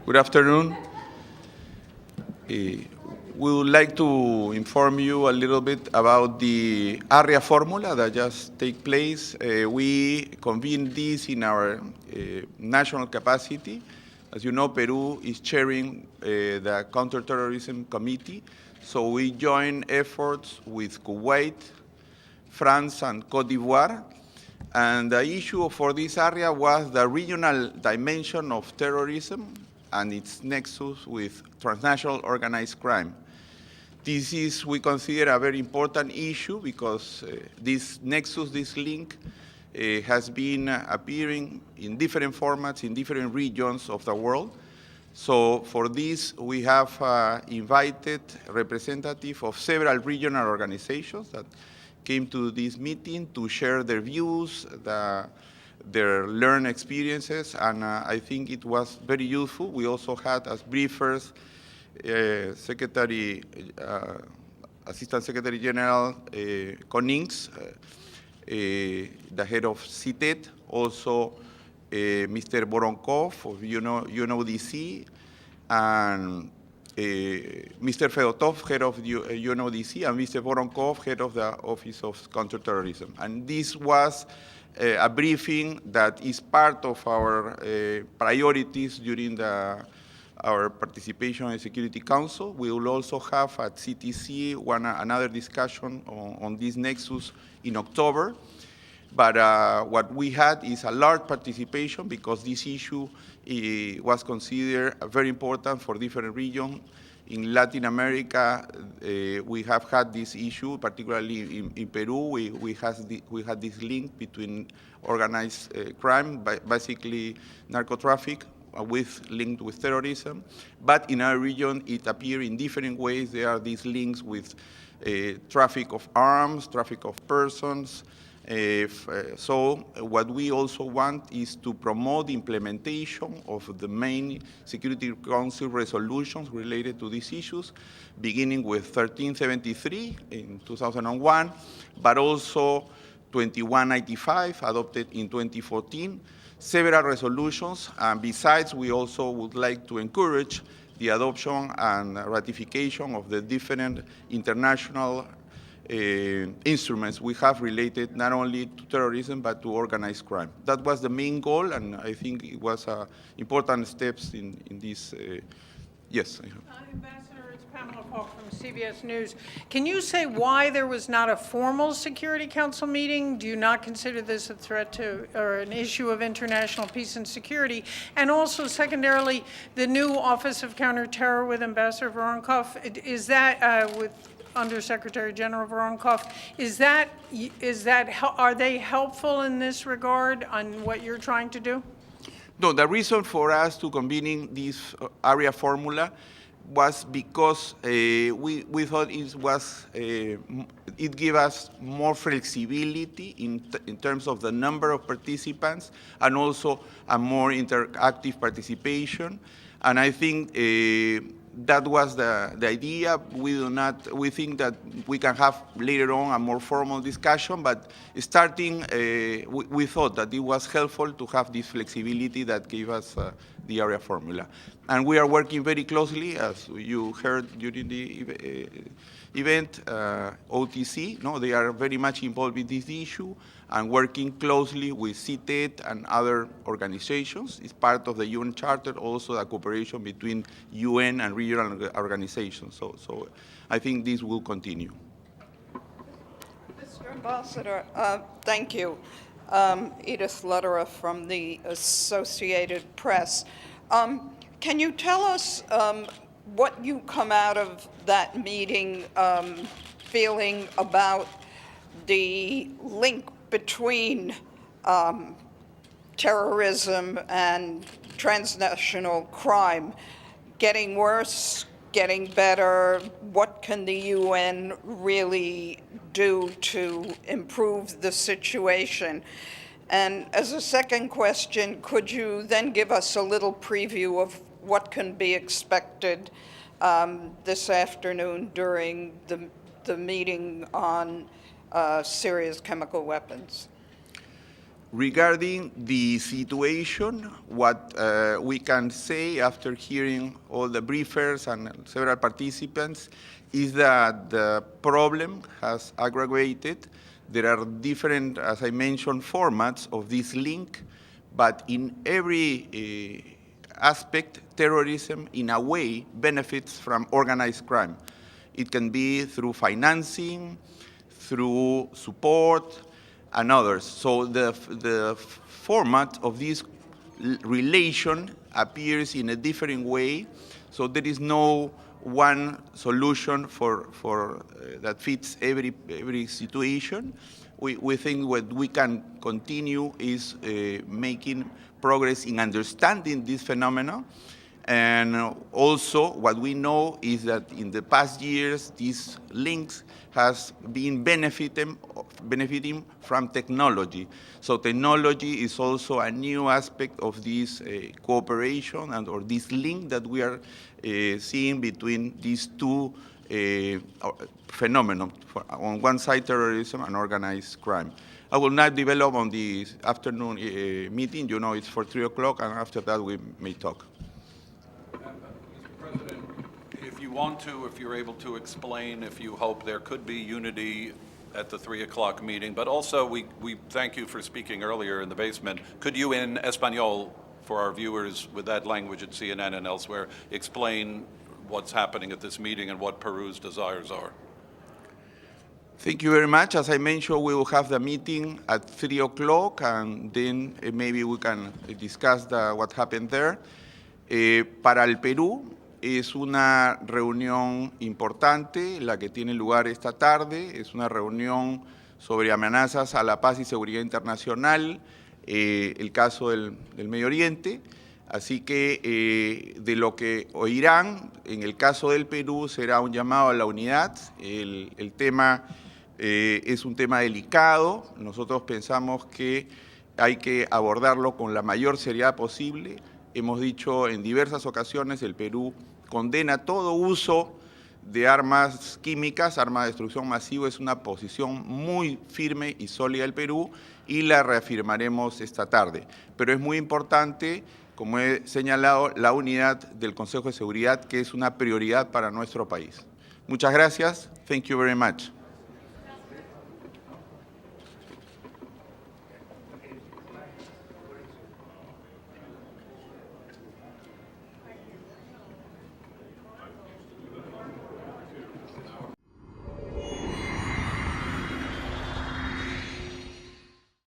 Good afternoon. We would like to inform you a little bit about the area formula that just take place. We convened this in our national capacity. As you know, Peru is chairing the Counterterrorism Committee, so we join efforts with Kuwait, France, and Cote d'Ivoire. And the issue for this area was the regional dimension of terrorism and its nexus with transnational organized crime. This is, we consider, a very important issue because this nexus, this link, has been appearing in different formats in different regions of the world. So for this, we have invited representatives of several regional organizations that came to this meeting to share their views, their learned experiences, and I think it was very useful. We also had as briefers Assistant Secretary General Konings, the head of CITED, also Mr. Voronkov of UNODC, and Mr. Fedotov, head of UNODC, and Mr. Voronkov, head of the Office of Counterterrorism. And this was a briefing that is part of our priorities during our participation in Security Council. We will also have at CTC another discussion on this nexus in October. But what we had is a large participation because this issue was considered very important for different regions. In Latin America, we have had this issue, particularly in Peru. We had this link between organized crime, basically narco-traffic, linked with terrorism. But in our region, it appeared in different ways. There are these links with traffic of arms, traffic of persons. So what we also want is to promote the implementation of the main Security Council resolutions related to these issues, beginning with 1373 in 2001, but also 2195 adopted in 2014, several resolutions. And besides, we also would like to encourage the adoption and ratification of the different international instruments we have related not only to terrorism but to organized crime. That was the main goal, and I think it was important steps in this. Yes. Ambassador, it's Pamela Falk from CBS News. Can you say why there was not a formal Security Council meeting? Do you not consider this a threat to or an issue of international peace and security? And also, secondarily, the new Office of Counterterror with Ambassador Voronkov, is that with Undersecretary General Voronkov, are they helpful in this regard on what you're trying to do? No, the reason for us to convening this area formula was because we thought it gave us more flexibility in terms of the number of participants and also a more interactive participation. And I think that was the idea. We think that we can have later on a more formal discussion, but starting, we thought that it was helpful to have this flexibility that gave us the area formula. And we are working very closely, as you heard during the event, OTC, they are very much involved in this issue and working closely with CITED and other organizations. It's part of the UN Charter, also the cooperation between UN and regional organizations. So I think this will continue. Mr. Ambassador, thank you. Edith Lederer from the Associated Press. Can you tell us what you come out of that meeting feeling about the link between terrorism and transnational crime? Getting worse, getting better? What can the UN really do to improve the situation? And as a second question, could you then give us a little preview of what can be expected this afternoon during the meeting on Syria's chemical weapons? Regarding the situation, what we can say after hearing all the briefers and several participants is that the problem has aggravated. There are different, as I mentioned, formats of this link, but in every aspect, terrorism, in a way, benefits from organized crime. It can be through financing, through support, and others. So the format of this relation appears in a different way. So there is no one solution for that fits every situation. We think what we can continue is making progress in understanding this phenomenon. And also what we know is that in the past years, these links has been benefiting from technology. So technology is also a new aspect of this cooperation or this link that we are seeing between these two phenomena. On one side, terrorism and organized crime. I will not develop on the afternoon meeting. You know, it's for 3 o'clock, and after that we may talk. If you want to, if you're able to explain, if you hope there could be unity at the 3 o'clock meeting, but also we thank you for speaking earlier in the basement. Could you, in Espanol, for our viewers with that language at CNN and elsewhere, explain what's happening at this meeting and what Peru's desires are? Thank you very much. As I mentioned, we will have the meeting at 3 o'clock, and then maybe we can discuss what happened there. Para el Perú, es una reunión importante la que tiene lugar esta tarde. Es una reunión sobre amenazas a la paz y seguridad internacional, el caso del Medio Oriente. Así que de lo que oirán, en el caso del Perú, será un llamado a la unidad. El tema es un tema delicado. Nosotros pensamos que hay que abordarlo con la mayor seriedad posible. Hemos dicho en diversas ocasiones, el Perú condena todo uso de armas químicas, armas de destrucción masiva. Es una posición muy firme y sólida del Perú y la reafirmaremos esta tarde. Pero es muy importante, como he señalado, la unidad del Consejo de Seguridad, que es una prioridad para nuestro país. Muchas gracias. Thank you very much.